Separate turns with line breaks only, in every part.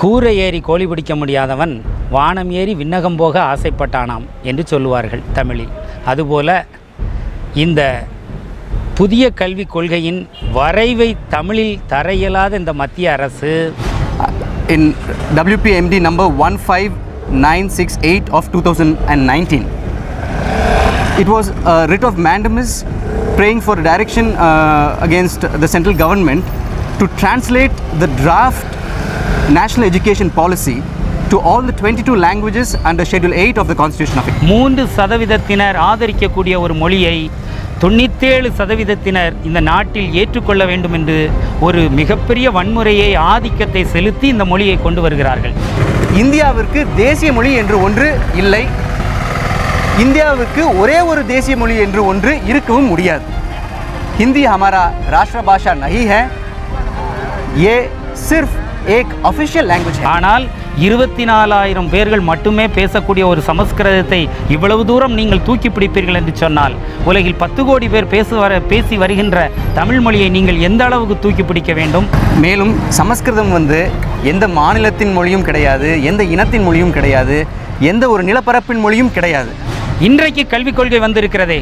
கூரை ஏறி கோழி பிடிக்க முடியாதவன் வானம் ஏறி விண்ணகம் போக ஆசைப்பட்டானாம் என்று சொல்லுவார்கள் தமிழில். அதுபோல இந்த புதிய கல்விக் கொள்கையின் வரைவை தமிழில் தர இயலாத இந்த மத்திய அரசு
in WPMD number 15968 of 2019, it was a writ of mandamus praying for direction against the central government to translate the draft national education policy to all the 22 languages under Schedule 8 of the Constitution of India.
3% ஆதரிக்கக்கூடிய ஒரு மொழியை 97% இந்த நாட்டில் ஏற்றுக்கொள்ள வேண்டும் என்று ஒரு மிகப்பெரிய வன்முறையை ஆதிக்கத்தை செலுத்தி இந்த மொழியை கொண்டு வருகிறார்கள்.
இந்தியாவிற்கு தேசிய மொழி என்று ஒன்று இல்லை. இந்தியாவுக்கு ஒரே ஒரு தேசிய மொழி என்று ஒன்று இருக்கவும் முடியாது. हिंदी हमारा राष्ट्र भाषा नहीं है, ये सिर्फ एक ऑफिशियल लैंग्वेज है.
ஆனால் 24,000 பேர்கள் மட்டுமே பேசக்கூடிய ஒரு சமஸ்கிருதத்தை இவ்வளவு தூரம் நீங்கள் தூக்கி பிடிப்பீர்கள் என்று சொன்னால் உலகில் 10 கோடி பேர் பேசி வருகின்ற தமிழ் மொழியை நீங்கள் எந்த அளவுக்கு தூக்கி பிடிக்க வேண்டும்?
மேலும் சமஸ்கிருதம் எந்த மாநிலத்தின் மொழியும் கிடையாது, எந்த இனத்தின் மொழியும் கிடையாது, எந்த ஒரு நிலப்பரப்பின் மொழியும் கிடையாது.
இன்றைக்கு கல்விக் கொள்கை வந்திருக்கிறதே,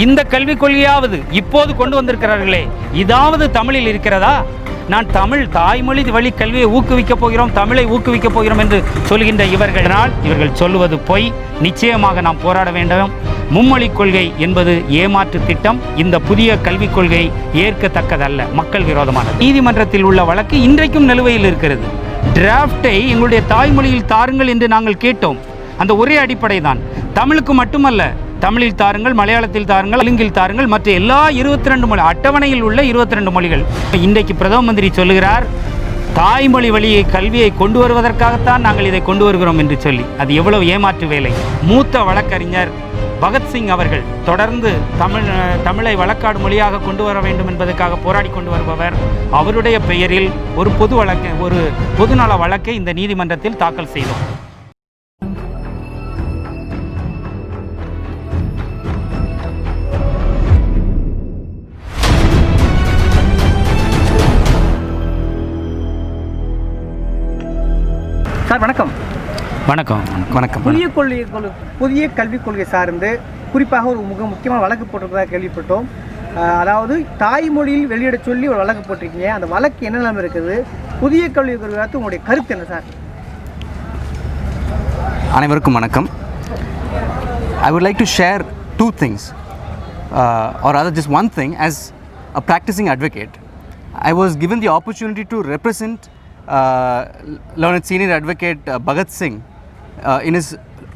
இந்த கல்விக் கொள்கையாவது இப்போது கொண்டு வந்திருக்கிறார்களே, இதாவது தமிழில் இருக்கிறதா? நான் தமிழ் தாய்மொழி வழி கல்வியை ஊக்குவிக்கப் போகிறோம், தமிழை ஊக்குவிக்கப் போகிறோம் என்று சொல்கின்ற இவர்கள் சொல்லுவது பொய். நிச்சயமாக நாம் போராட வேண்டும். மும்மொழி கொள்கை என்பது ஏமாற்று திட்டம். இந்த புதிய கல்விக் கொள்கை ஏற்கத்தக்கதல்ல, மக்கள் விரோதமானது. நீதிமன்றத்தில் உள்ள வழக்கு இன்றைக்கும் நிலுவையில் இருக்கிறது. டிராஃப்டை எங்களுடைய தாய்மொழியில் தாருங்கள் என்று நாங்கள் கேட்டோம். அந்த ஒரே அடிப்படை தான். தமிழுக்கு மட்டுமல்ல, தமிழில் தாருங்கள், மலையாளத்தில் தாருங்கள், தெலுங்கில் தாருங்கள், மற்ற எல்லா 22 மொழி அட்டவணையில் உள்ள 22 மொழிகள். இன்றைக்கு பிரதம மந்திரி சொல்லுகிறார், தாய்மொழி வழியை கல்வியை கொண்டு வருவதற்காகத்தான் நாங்கள் இதை கொண்டு வருகிறோம் என்று சொல்லி. அது எவ்வளவு ஏமாற்று வேலை. மூத்த வழக்கறிஞர் பகத்சிங் அவர்கள் தொடர்ந்து தமிழை வழக்காடு மொழியாக கொண்டு வர வேண்டும் என்பதற்காக போராடி கொண்டு வருபவர். அவருடைய பெயரில் ஒரு பொதுநல வழக்கை இந்த நீதிமன்றத்தில் தாக்கல் செய்தோம்.
சார் வணக்கம்.
வணக்கம்.
வணக்கம்.
புதிய கல்விக் கொள்கை சார்ந்து குறிப்பாக ஒரு முக்கியமான வழக்கு போட்டிருக்கிறதா கேள்விப்பட்டோம். அதாவது தாய்மொழியில் வெளியிட சொல்லி ஒரு வழக்கு போட்டிருக்கீங்க. அந்த வழக்கு என்ன நிலைமை இருக்குது? புதிய கல்விக் கொள்கை குறித்து உங்களுடைய கருத்து என்ன சார்?
அனைவருக்கும் வணக்கம். I would like to share two things, or rather just one thing. As a practicing advocate, I was given the opportunity to represent learned senior advocate Bhagat Singh in his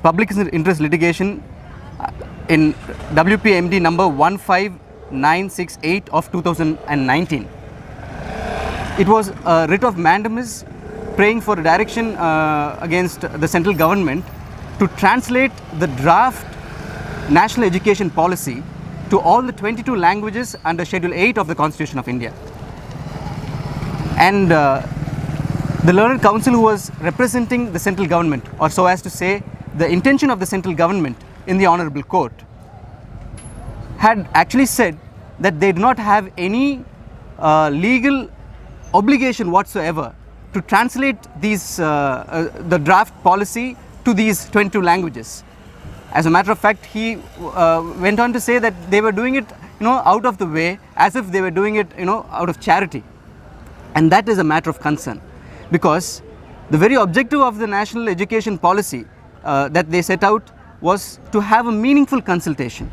public interest litigation in WPMD number 15968 of 2019. It was a writ of mandamus praying for direction against the central government to translate the draft national education policy to all the 22 languages under Schedule 8 of the Constitution of India. And the learned counsel who was representing the central government, or so as to say the intention of the central government in the honorable court, had actually said that they do not have any legal obligation whatsoever to translate the draft policy to these 22 languages. As a matter of fact, he went on to say that they were doing it out of the way, as if they were doing it out of charity. And that is a matter of concern, because the very objective of the national education policy that they set out was to have a meaningful consultation.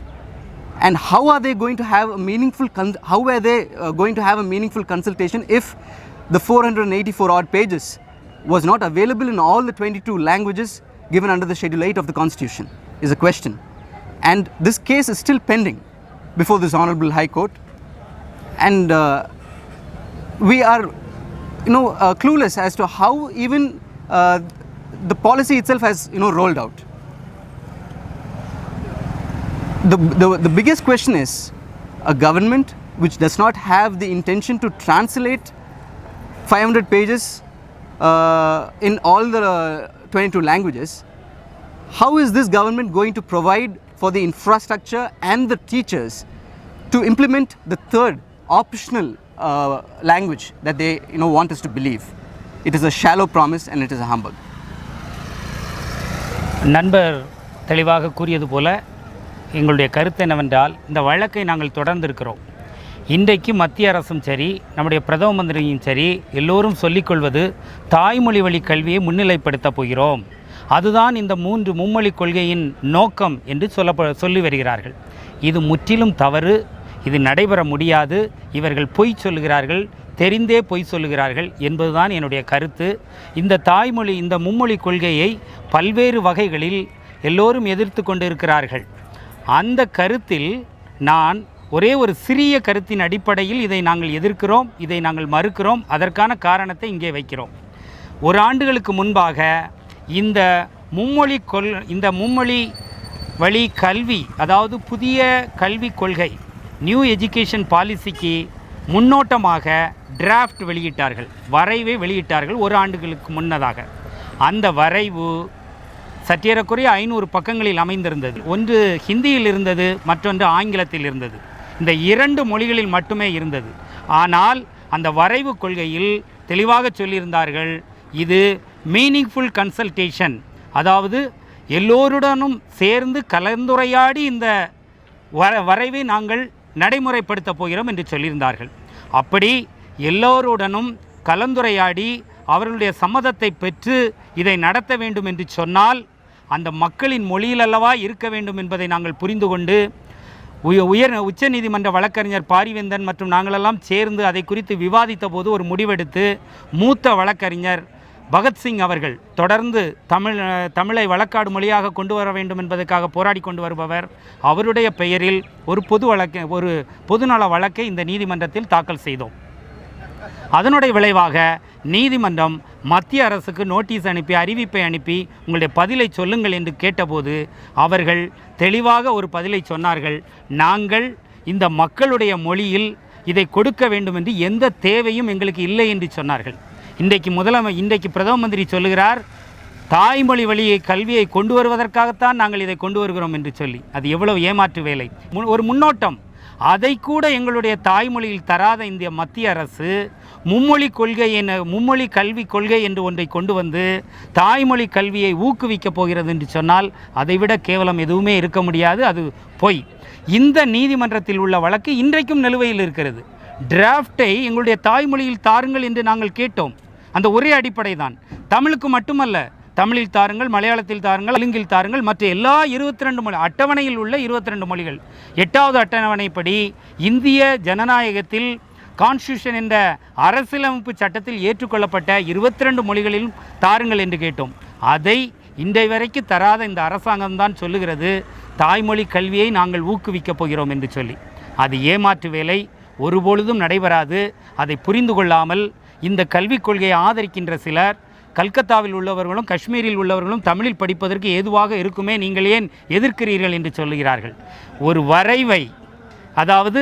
And how are they going to have a meaningful consultation if the 484 odd pages was not available in all the 22 languages given under the Schedule 8 of the Constitution, is a question. And this case is still pending before this Honorable High Court, and we are clueless as to how even the policy itself has rolled out. The biggest question is, a government which does not have the intention to translate 500 pages in all the 22 languages, how is this government going to provide for the infrastructure and the teachers to implement the third optional language that they want us to believe? it is a shallow promise and it is a humbug.
நண்பர் தெளிவாக கூறியது போல எங்களுடைய கருத்து என்னவென்றால் இந்த வழக்கை நாங்கள் தொடர்ந்திருக்கிறோம். இன்றைக்கு மத்திய அரசும் சரி நம்முடைய பிரதம மந்திரியும் சரி எல்லோரும் சொல்லிக்கொள்வது தாய்மொழி வழி கல்வியை முன்னிலைப்படுத்தப் போகிறோம், அதுதான் இந்த 3 மும்மொழி கொள்கையின் நோக்கம் என்று சொல்லி வருகிறார்கள். இது முற்றிலும் தவறு. இது நடைபெற முடியாது. இவர்கள் பொய் சொல்லுகிறார்கள், தெரிந்தே பொய் சொல்லுகிறார்கள் என்பதுதான் என்னுடைய கருத்து. இந்த தாய்மொழி இந்த மும்மொழி கொள்கையை பல்வேறு வகைகளில் எல்லோரும் எதிர்த்து கொண்டு இருக்கிறார்கள். அந்த கருத்தில் நான் ஒரே ஒரு சிறிய கருத்தின் அடிப்படையில் இதை நாங்கள் எதிர்க்கிறோம், இதை நாங்கள் மறுக்கிறோம். அதற்கான காரணத்தை இங்கே வைக்கிறோம். ஒரு ஆண்டுகளுக்கு முன்பாக இந்த மும்மொழி வழி கல்வி, அதாவது புதிய கல்விக் கொள்கை நியூ எஜுகேஷன் பாலிசிக்கு முன்னோட்டமாக டிராஃப்ட் வெளியிட்டார்கள், வரைவை வெளியிட்டார்கள் ஒரு ஆண்டுகளுக்கு முன்னதாக. அந்த வரைவு சற்றேறக்குறைய 500 பக்கங்களில் அமைந்திருந்தது. ஒன்று ஹிந்தியில் இருந்தது, மற்றொன்று ஆங்கிலத்தில் இருந்தது. இந்த 2 மொழிகளில் மட்டுமே இருந்தது. ஆனால் அந்த வரைவு கொள்கையில் தெளிவாக சொல்லியிருந்தார்கள், இது மீனிங்ஃபுல் கன்சல்டேஷன், அதாவது எல்லோருடனும் சேர்ந்து கலந்துரையாடி இந்த வரைவை நாங்கள் நடைமுறைப்படுத்த போகிறோம் என்று சொல்லியிருந்தார்கள். அப்படி எல்லோருடனும் கலந்துரையாடி அவர்களுடைய சம்மதத்தை பெற்று இதை நடத்த வேண்டும் என்று சொன்னால் அந்த மக்களின் மொழியில் அல்லவா இருக்க வேண்டும் என்பதை நாங்கள் புரிந்து கொண்டு உச்சநீதிமன்ற வழக்கறிஞர் பாரிவேந்தன் மற்றும் நாங்களெல்லாம் சேர்ந்து அதை குறித்து விவாதித்த போது ஒரு முடிவெடுத்து மூத்த வழக்கறிஞர் பகத்சிங் அவர்கள் தொடர்ந்து தமிழை வழக்காடு மொழியாக கொண்டு வர வேண்டும் என்பதற்காக போராடி கொண்டு வருபவர், அவருடைய பெயரில் ஒரு பொதுநல வழக்கை இந்த நீதிமன்றத்தில் தாக்கல் செய்தோம். அதனுடைய விளைவாக நீதிமன்றம் மத்திய அரசுக்கு நோட்டீஸ் அனுப்பி அறிவிப்பை அனுப்பி உங்களுடைய பதிலை சொல்லுங்கள் என்று கேட்டபோது அவர்கள் தெளிவாக ஒரு பதிலை சொன்னார்கள். நாங்கள் இந்த மக்களுடைய மொழியில் இதை கொடுக்க வேண்டும் என்று எந்த தேவையும் எங்களுக்கு இல்லை என்று சொன்னார்கள். இன்றைக்கு பிரதம மந்திரி சொல்லுகிறார், தாய்மொழி வழியை கல்வியை கொண்டு வருவதற்காகத்தான் நாங்கள் இதை கொண்டு வருகிறோம் என்று சொல்லி. அது எவ்வளவு ஏமாற்று வேலை! ஒரு முன்னோட்டம், அதை கூட எங்களுடைய தாய்மொழியில் தராத இந்த மத்திய அரசு மும்மொழி கல்வி கொள்கை என்று ஒன்றை கொண்டு வந்து தாய்மொழி கல்வியை ஊக்குவிக்கப் போகிறது என்று சொன்னால் அதைவிட கேவலம் எதுவுமே இருக்க முடியாது. அது பொய். இந்த நீதிமன்றத்தில் உள்ள வழக்கு இன்றைக்கும் நிலுவையில் இருக்கிறது. டிராஃப்டை எங்களுடைய தாய்மொழியில் தாருங்கள் என்று நாங்கள் கேட்டோம். அந்த ஒரே அடிப்படை தான். தமிழுக்கு மட்டுமல்ல, தமிழில் தாருங்கள், மலையாளத்தில் தாருங்கள், தெலுங்கில் தாருங்கள், மற்ற எல்லா 22 மொழி அட்டவணையில் உள்ள 22 மொழிகள் 8வது அட்டவணைப்படி இந்திய ஜனநாயகத்தில் கான்ஸ்டியூஷன் என்ற அரசியலமைப்பு சட்டத்தில் ஏற்றுக்கொள்ளப்பட்ட 22 மொழிகளிலும் தாருங்கள் என்று கேட்டோம். அதை இன்றைய வரைக்கும் தராத இந்த அரசாங்கம்தான் சொல்லுகிறது தாய்மொழி கல்வியை நாங்கள் ஊக்குவிக்கப் போகிறோம் என்று சொல்லி. அது ஏமாற்று வேலை, ஒருபொழுதும் நடைபெறாது. அதை புரிந்து கொள்ளாமல் இந்த கல்விக் கொள்கையை ஆதரிக்கின்ற சிலர் கல்கத்தாவில் உள்ளவர்களும் காஷ்மீரில் உள்ளவர்களும் தமிழில் படிப்பதற்கு ஏதுவாக இருக்குமே, நீங்கள் ஏன் எதிர்க்கிறீர்கள் என்று சொல்லுகிறார்கள். ஒரு வரைவை, அதாவது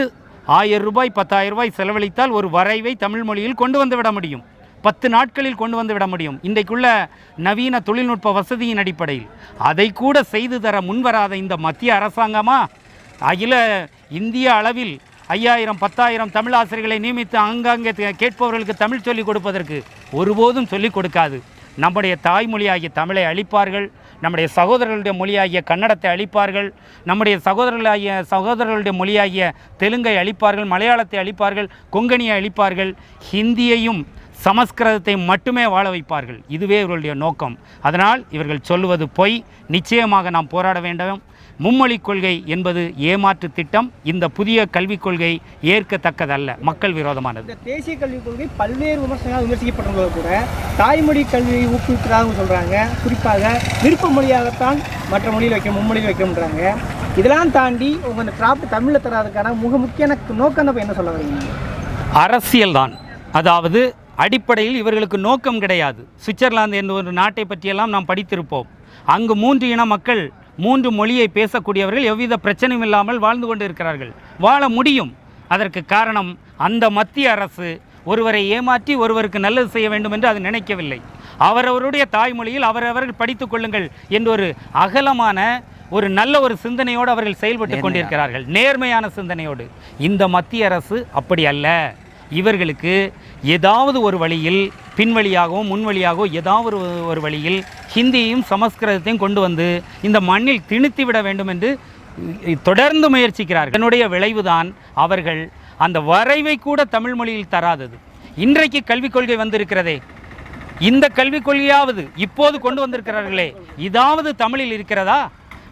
1000 ரூபாய் 10,000 ரூபாய் செலவழித்தால் ஒரு வரைவை தமிழ் மொழியில் கொண்டு வந்து விட முடியும். 10 நாட்களில் கொண்டு வந்து விட முடியும். இன்றைக்குள்ள நவீன தொழில்நுட்ப வசதியின் அடிப்படையில் அதை கூட செய்து தர முன்வராத இந்த மத்திய அரசாங்கமா அகில இந்திய அளவில் 5000 10,000 தமிழ் ஆசிரியர்களை நியமித்து ஆங்காங்கே கேட்பவர்களுக்கு தமிழ் சொல்லிக் கொடுப்பதற்கு ஒருபோதும் சொல்லிக் கொடுக்காது. நம்முடைய தாய்மொழியாகிய தமிழை அழிப்பார்கள், நம்முடைய சகோதரர்களுடைய மொழியாகிய கன்னடத்தை அழிப்பார்கள், நம்முடைய சகோதரர்களுடைய மொழியாகிய தெலுங்கை அழிப்பார்கள், மலையாளத்தை அழிப்பார்கள், கொங்கணியை அழிப்பார்கள், ஹிந்தியையும் சமஸ்கிருதத்தை மட்டுமே வாழ வைப்பார்கள். இதுவே இவர்களுடைய நோக்கம். அதனால் இவர்கள் சொல்லுவது பொய். நிச்சயமாக நாம் போராட வேண்டும். மும்மொழி கொள்கை என்பது ஏமாற்று திட்டம். இந்த புதிய கல்விக் கொள்கை ஏற்கத்தக்கதல்ல, மக்கள் விரோதமானது.
இந்த தேசிய கல்விக் கொள்கை பல்வேறு விமர்சிக்கப்பட்டவங்க கூட தாய்மொழி கல்வியை ஊக்குவிப்பதாக சொல்கிறாங்க. குறிப்பாக விருப்ப மொழியாகத்தான் மற்ற மொழியில் வைக்க மும்மொழியில் வைக்கணுன்றாங்க. இதெல்லாம் தாண்டி உங்கள் இந்த டிராஃப்ட் தமிழில் தராதுக்கான முக்கிய நோக்கம் தான் என்ன சொல்ல வரீங்க?
அரசியல் தான். அதாவது அடிப்படையில் இவர்களுக்கு நோக்கம் கிடையாது. சுவிட்சர்லாந்து என்ற ஒரு நாட்டை பற்றியெல்லாம் நாம் படித்திருப்போம். அங்கு 3 இன மக்கள் 3 மொழியை பேசக்கூடியவர்கள் எவ்வித பிரச்சனையும் இல்லாமல் வாழ்ந்து கொண்டு இருக்கிறார்கள், வாழ முடியும். அதற்கு காரணம் அந்த மத்திய அரசு ஒருவரை ஏமாற்றி ஒருவருக்கு நல்லது செய்ய வேண்டும் என்று அது நினைக்கவில்லை. அவரவருடைய தாய்மொழியில் அவரவர்கள் படித்துக் கொள்ளுங்கள் என்ற ஒரு அகலமான ஒரு நல்ல ஒரு சிந்தனையோடு அவர்கள் செயல்பட்டு கொண்டிருக்கிறார்கள், நேர்மையான சிந்தனையோடு. இந்த மத்திய அரசு அப்படி அல்ல. இவர்களுக்கு ஏதாவது ஒரு வழியில் பின்வழியாகவோ முன்வழியாகவோ ஏதாவது ஒரு வழியில் ஹிந்தியையும் சமஸ்கிருதத்தையும் கொண்டு வந்து இந்த மண்ணில் திணித்து விட வேண்டும் என்று தொடர்ந்து முயற்சிக்கிறார்கள். இதனுடைய விளைவுதான் அவர்கள் அந்த வரைவை கூட தமிழ் மொழியில் தராதது. இன்றைக்கு கல்விக் கொள்கை வந்திருக்கிறதே, இந்த கல்விக் கொள்கையாவது இப்போது கொண்டு வந்திருக்கிறார்களே, இதாவது தமிழில் இருக்கிறதா?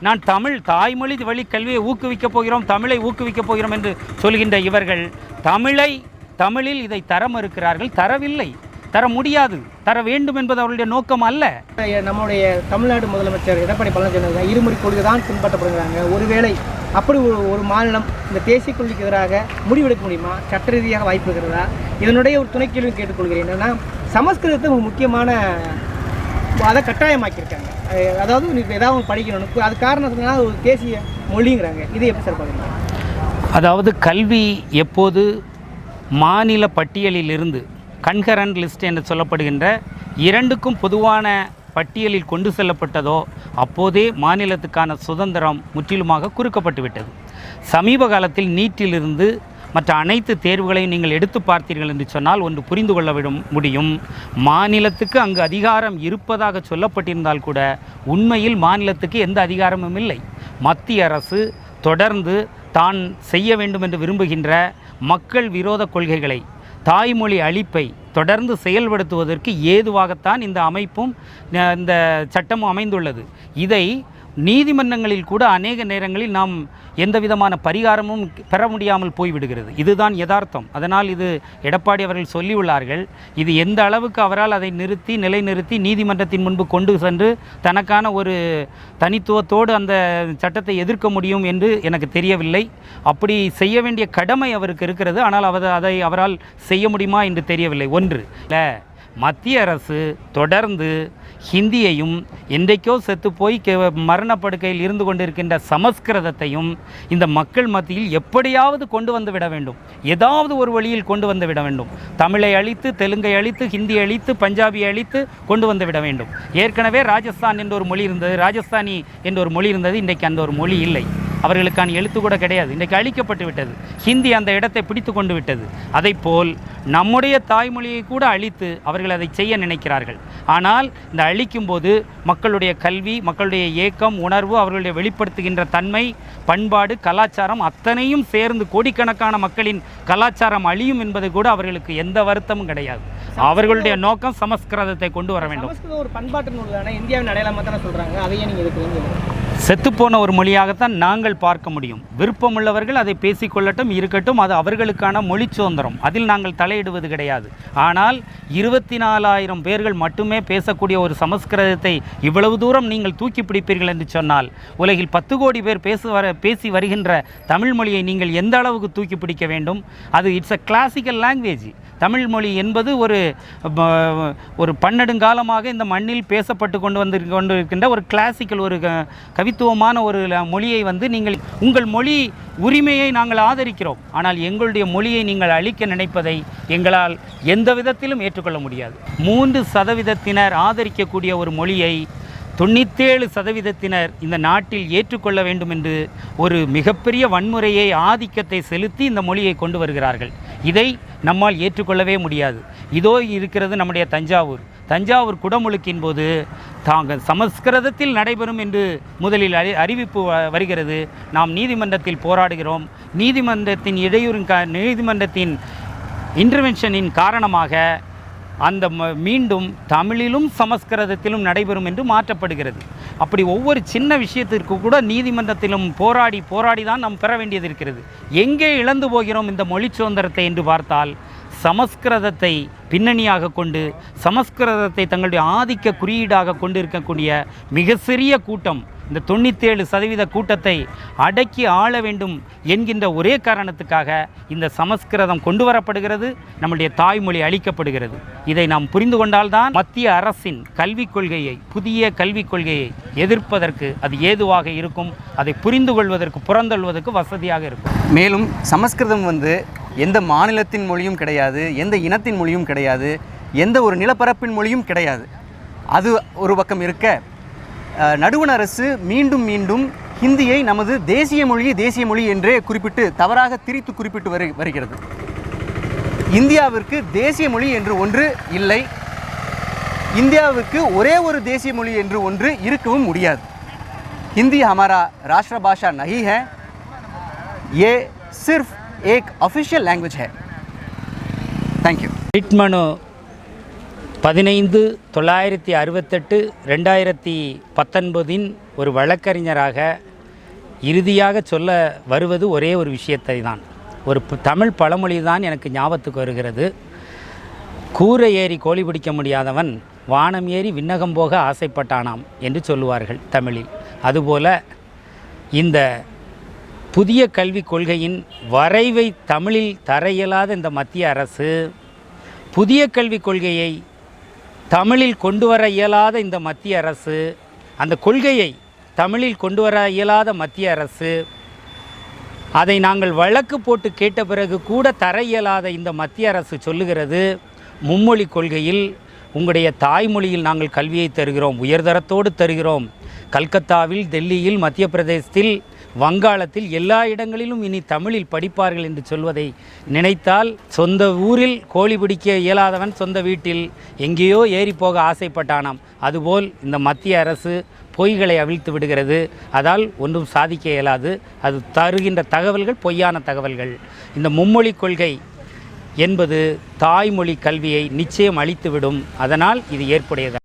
நான் தமிழ் தாய்மொழி வழி கல்வியை ஊக்குவிக்கப் போகிறோம், தமிழை ஊக்குவிக்கப் போகிறோம் என்று சொல்கின்ற இவர்கள் தமிழில் இதை தர மறுக்கிறார்கள். தரவில்லை, தர முடியாது, தர வேண்டும் என்பது அவருடைய நோக்கம் அல்ல.
நம்முடைய தமிழ்நாடு முதலமைச்சர் எடப்பாடி பழனிசாமி இருமொழி கொள்கை தான் பின்பற்றப்படுகிறாங்க. ஒருவேளை அப்படி ஒரு மாநிலம் இந்த தேசிய கொள்கைக்கு எதிராக முடிவெடுக்க முடியுமா? சட்ட ரீதியாக வாய்ப்பு இருக்கிறதா? இதனுடைய ஒரு துணை கேள்வி கேட்டுக்கொள்கிறேன். என்னன்னா, சமஸ்கிருதத்தை ஒரு முக்கியமான அதை கட்டாயமாக்கியிருக்காங்க. அதாவது ஏதாவது படிக்கணும், அது காரணத்தினால ஒரு தேசிய மொழிங்கிறாங்க. இது எப்படி சார் பார்க்குறீங்க?
அதாவது கல்வி எப்போது மாநில பட்டியலில் இருந்து கன்கரண்ட் லிஸ்ட் என்று சொல்லப்படுகின்ற இரண்டுக்கும் பொதுவான பட்டியலில் கொண்டு செல்லப்பட்டதோ அப்போதே மாநிலத்துக்கான சுதந்திரம் முற்றிலுமாக குறுக்கப்பட்டு விட்டது. சமீப காலத்தில் நீட்டிலிருந்து மற்ற அனைத்து தேர்வுகளையும் நீங்கள் எடுத்து பார்த்தீர்கள் என்று சொன்னால் ஒன்று புரிந்து கொள்ள முடியும். மாநிலத்துக்கு அங்கு அதிகாரம் இருப்பதாக சொல்லப்பட்டிருந்தால் கூட உண்மையில் மாநிலத்துக்கு எந்த அதிகாரமும் இல்லை. மத்திய அரசு தொடர்ந்து தான் செய்ய வேண்டும் என்று விரும்புகின்ற மக்கள் விரோத கொள்கைகளை, தாய்மொழி அழிப்பை தொடர்ந்து செயல்படுத்துவதற்கு ஏதுவாகத்தான் இந்த அமைப்பும் இந்த சட்டமும் அமைந்துள்ளது. இதை நீதிமன்றங்களில் கூட அநேக நேரங்களில் நாம் எந்த விதமான பரிகாரமும் பெற முடியாமல் போய்விடுகிறது. இதுதான் யதார்த்தம். அதனால் இது எடப்பாடி அவர்கள் சொல்லியுள்ளார்கள். இது எந்த அளவுக்கு அவரால் அதை நிலைநிறுத்தி நீதிமன்றத்தின் முன்பு கொண்டு சென்று தனக்கான ஒரு தனித்துவத்தோடு அந்த சட்டத்தை எதிர்க்க முடியும் என்று எனக்கு தெரியவில்லை. அப்படி செய்ய வேண்டிய கடமை அவருக்கு இருக்கிறது. ஆனால் அதை அவரால் செய்ய முடியுமா என்று தெரியவில்லை. ஒன்று மத்திய அரசு தொடர்ந்து ஹிந்தியையும் என்றைக்கோ செத்து போய் மரணப்படுக்கையில் இருந்து கொண்டிருக்கின்ற சமஸ்கிருதத்தையும் இந்த மக்கள் மத்தியில் எப்படியாவது கொண்டு வந்து விட வேண்டும். ஏதாவது ஒரு வழியில் கொண்டு வந்து விட வேண்டும். தமிழை அழித்து, தெலுங்கை அழித்து, ஹிந்தி அழித்து, பஞ்சாபியை அழித்து கொண்டு வந்து விட வேண்டும். ஏற்கனவே ராஜஸ்தான் என்ற ஒரு மொழி இருந்தது, ராஜஸ்தானி என்ற ஒரு மொழி இருந்தது. இன்றைக்கு அந்த ஒரு மொழி இல்லை. அவர்களுக்கான எழுத்து கூட கிடையாது. இன்றைக்கு அழிக்கப்பட்டு விட்டது. ஹிந்தி அந்த இடத்தை பிடித்து கொண்டு விட்டது. அதைப்போல் நம்முடைய தாய்மொழியை கூட அழித்து அவர்கள் அதை செய்ய நினைக்கிறார்கள். ஆனால் இந்த அழிக்கும்போது மக்களுடைய கல்வி, மக்களுடைய ஏக்கம், உணர்வு, அவர்களுடைய வெளிப்படுத்துகின்ற தன்மை, பண்பாடு, கலாச்சாரம் அத்தனையும் சேர்ந்து கோடிக்கணக்கான மக்களின் கலாச்சாரம் அழியும் என்பது கூட அவர்களுக்கு எந்த வருத்தமும் கிடையாது. அவர்களுடைய நோக்கம் சமஸ்கிருதத்தை கொண்டு வர வேண்டும்.
ஒரு பண்பாட்டு நூல் தானே, இந்தியாவின் அடையாளமாக தானே சொல்கிறாங்க. அதையே நீங்கள் இருக்கிறீங்க.
செத்துப்போன ஒரு மொழியாகத்தான் நாங்கள் பார்க்க முடியும். விருப்பமுள்ளவர்கள் அதை பேசிக்கொள்ளட்டும், இருக்கட்டும். அது அவர்களுக்கான மொழி சுதந்திரம். அதில் நாங்கள் தலையிடுவது கிடையாது. ஆனால் 24,000 பேர்கள் மட்டுமே பேசக்கூடிய ஒரு சமஸ்கிருதத்தை இவ்வளவு தூரம் நீங்கள் தூக்கி பிடிப்பீர்கள் என்று சொன்னால், உலகில் 10 கோடி பேர் பேசி வருகின்ற தமிழ் மொழியை நீங்கள் எந்த அளவுக்கு தூக்கி பிடிக்க வேண்டும்? அது it's a classical language. Tamil மொழி என்பது ஒரு பன்னெடுங்காலமாக இந்த மண்ணில் பேசப்பட்டு கொண்டிருக்கின்ற ஒரு கிளாசிக்கல், ஒரு கவித்துவமான ஒரு மொழியை நீங்கள் உங்கள் மொழி உரிமையை நாங்கள் ஆதரிக்கிறோம். ஆனால் எங்களுடைய மொழியை நீங்கள் அழிக்க நினைப்பதை எங்களால் எந்த விதத்திலும் ஏற்றுக்கொள்ள முடியாது. 3% ஆதரிக்கக்கூடிய ஒரு மொழியை 97% இந்த நாட்டில் ஏற்றுக்கொள்ள வேண்டும் என்று ஒரு மிகப்பெரிய வன்முறையை, ஆதிக்கத்தை செலுத்தி இந்த மொழியை கொண்டு வருகிறார்கள். இதை நம்மால் ஏற்றுக்கொள்ளவே முடியாது. இதோ இருக்கிறது நம்முடைய தஞ்சாவூர் குடமுழுக்கின் போது சமஸ்கிருதத்தில் நடைபெறும் என்று முதலில் அறிவிப்பு வருகிறது. நாம் நீதிமன்றத்தில் போராடுகிறோம். நீதிமன்றத்தின் இன்டர்வென்ஷனின் காரணமாக அந்த மீண்டும் தமிழிலும் சமஸ்கிருதத்திலும் நடைபெறும் என்று மாற்றப்படுகிறது. அப்படி ஒவ்வொரு சின்ன விஷயத்திற்கு கூட நீதிமன்றத்திலும் போராடி தான் நாம் பெற வேண்டியது இருக்கிறது. எங்கே இழந்து போகிறோம் இந்த மொழி சுதந்திரத்தை என்று பார்த்தால், சமஸ்கிருதத்தை பின்னணியாக கொண்டு, சமஸ்கிருதத்தை தங்களுடைய ஆதிக்க குறியீடாக கொண்டு இருக்கக்கூடிய மிக சிறிய கூட்டம், இந்த 97% கூட்டத்தை அடக்கி ஆள வேண்டும் என்கின்ற ஒரே காரணத்துக்காக இந்த சமஸ்கிருதம் கொண்டு வரப்படுகிறது, நம்முடைய தாய்மொழி அளிக்கப்படுகிறது. இதை நாம் புரிந்து கொண்டால்தான் மத்திய அரசின் கல்விக் கொள்கையை, புதிய கல்விக் கொள்கையை எதிர்ப்பதற்கு அது ஏதுவாக இருக்கும். அதை புரிந்து கொள்வதற்கு, புறந்தள்ளுவதற்கு வசதியாக இருக்கும்.
மேலும் சமஸ்கிருதம் எந்த மாநிலத்தின் மொழியும் கிடையாது, எந்த இனத்தின் மொழியும் கிடையாது, எந்த ஒரு நிலப்பரப்பின் மொழியும் கிடையாது. அது ஒரு பக்கம் இருக்க, நடுவண் அரசு மீண்டும் ஹிந்தியை நமது தேசிய மொழி என்றே குறிப்பிட்டு தவறாக திரித்து குறிப்பிட்டு வருகிறது. இந்தியாவிற்கு தேசிய மொழி என்று ஒன்று இல்லை, இந்தியாவுக்கு ஒரே ஒரு தேசிய மொழி என்று ஒன்று இருக்கவும் முடியாது. हिंदी हमारा राष्ट्र भाषा नहीं है, ये सिर्फ एक ऑफिशियल लैंग्वेज है. Thank you.
ரிட் மனு 15/968/2019 ஒரு வழக்கறிஞராக இறுதியாக சொல்ல வருவது ஒரே ஒரு விஷயத்தை தான். ஒரு தமிழ் பழமொழி தான் எனக்கு ஞாபகத்துக்கு வருகிறது. கூரை ஏறி கோழி பிடிக்க முடியாதவன் வானம் ஏறி விண்ணகம் போக ஆசைப்பட்டானாம் என்று சொல்லுவார்கள் தமிழில். அதுபோல இந்த புதிய கல்விக் கொள்கையின் வரைவை தமிழில் தர இயலாத இந்த மத்திய அரசு, புதிய கல்விக் கொள்கையை தமிழில் கொண்டு வர இயலாத இந்த மத்திய அரசு, அந்த கொள்கையை தமிழில் கொண்டு வர இயலாத மத்திய அரசு, அதை நாங்கள் வழக்கு போட்டு கேட்ட பிறகு கூட தர இயலாத இந்த மத்திய அரசு சொல்லுகிறது, மும்மொழி கொள்கையில் உங்களுடைய தாய்மொழியில் நாங்கள் கல்வியை தருகிறோம், உயர்தரத்தோடு தருகிறோம். கல்கத்தாவில், டெல்லியில், மத்திய பிரதேசத்தில், வங்காளத்தில் எல்லா இடங்களிலும் இனி தமிழில் படிப்பார்கள் என்று சொல்வதை நினைத்தால், சொந்த ஊரில் கோழி பிடிக்க இயலாதவன் சொந்த வீட்டில் எங்கேயோ ஏறி போக ஆசைப்பட்டானாம். அதுபோல் இந்த மத்திய அரசு பொய்களை அவிழ்த்து விடுகிறது. அதால் ஒன்றும் சாதிக்க இயலாது. அது தருகின்ற தகவல்கள் பொய்யான தகவல்கள். இந்த மும்மொழி கொள்கை என்பது தாய்மொழி கல்வியை நிச்சயம் அளித்துவிடும். அதனால் இது ஏற்புடையது.